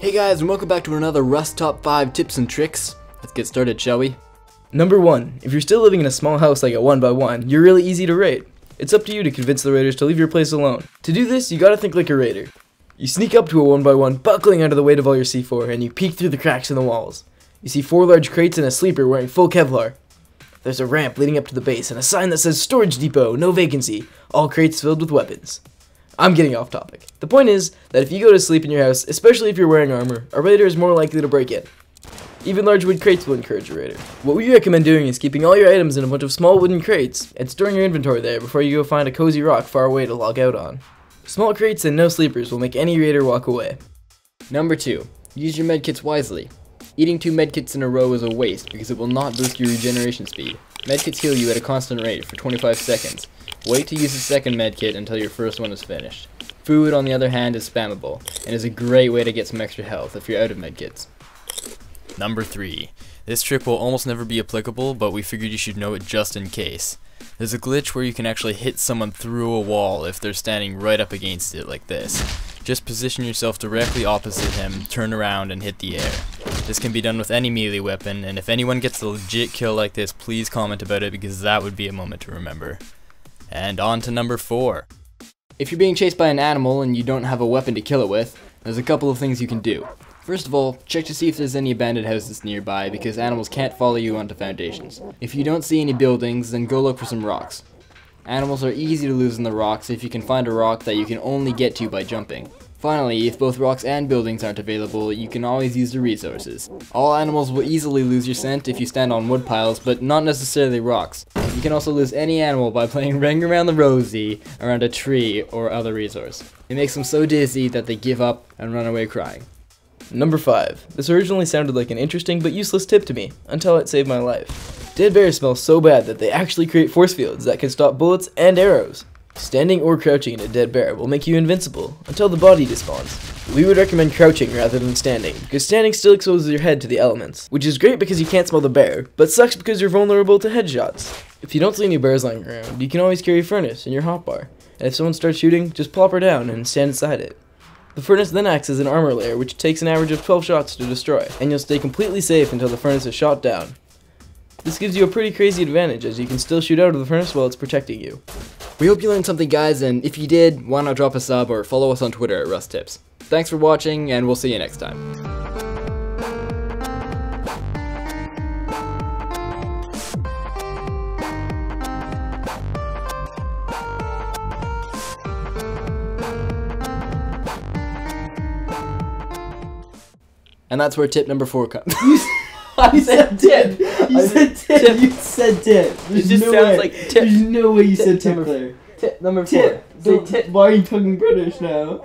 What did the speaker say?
Hey guys, and welcome back to another Rust Top 5 tips and tricks. Let's get started, shall we? Number 1. If you're still living in a small house like a 1x1, you're really easy to raid. It's up to you to convince the raiders to leave your place alone. To do this, you gotta think like a raider. You sneak up to a 1x1, buckling under the weight of all your C4, and you peek through the cracks in the walls. You see 4 large crates and a sleeper wearing full Kevlar. There's a ramp leading up to the base and a sign that says Storage Depot, no vacancy, all crates filled with weapons. I'm getting off topic. The point is that if you go to sleep in your house, especially if you're wearing armor, a raider is more likely to break in. Even large wood crates will encourage a raider. What we recommend doing is keeping all your items in a bunch of small wooden crates and storing your inventory there before you go find a cozy rock far away to log out on. Small crates and no sleepers will make any raider walk away. Number 2. Use your medkits wisely. Eating 2 medkits in a row is a waste because it will not boost your regeneration speed. Medkits heal you at a constant rate for 25 seconds. Wait to use the second medkit until your first one is finished. Food, on the other hand, is spammable, and is a great way to get some extra health if you're out of medkits. Number 3. This trick will almost never be applicable, but we figured you should know it just in case. There's a glitch where you can actually hit someone through a wall if they're standing right up against it like this. Just position yourself directly opposite him, turn around, and hit the air. This can be done with any melee weapon, and if anyone gets a legit kill like this, please comment about it because that would be a moment to remember. And on to number 4. If you're being chased by an animal and you don't have a weapon to kill it with, there's a couple of things you can do. First of all, check to see if there's any abandoned houses nearby because animals can't follow you onto foundations. If you don't see any buildings, then go look for some rocks. Animals are easy to lose in the rocks if you can find a rock that you can only get to by jumping. Finally, if both rocks and buildings aren't available, you can always use the resources. All animals will easily lose your scent if you stand on wood piles, but not necessarily rocks. You can also lose any animal by playing Ring Around the Rosie around a tree or other resource. It makes them so dizzy that they give up and run away crying. Number 5. This originally sounded like an interesting but useless tip to me, until it saved my life. Dead bears smell so bad that they actually create force fields that can stop bullets and arrows. Standing or crouching in a dead bear will make you invincible, until the body despawns. We would recommend crouching rather than standing, because standing still exposes your head to the elements, which is great because you can't smell the bear, but sucks because you're vulnerable to headshots. If you don't see any bears lying around, you can always carry a furnace in your hotbar, and if someone starts shooting, just plop her down and stand inside it. The furnace then acts as an armor layer, which takes an average of 12 shots to destroy, and you'll stay completely safe until the furnace is shot down. This gives you a pretty crazy advantage, as you can still shoot out of the furnace while it's protecting you. We hope you learned something, guys, and if you did, why not drop a sub or follow us on Twitter at RustTips. Thanks for watching, and we'll see you next time. And that's where tip number 4 comes. I said tip! You said tip! You said tip! It just sounds like tip. There's no way you said tip number there. Tip number 4. Tip! Why are you talking British now?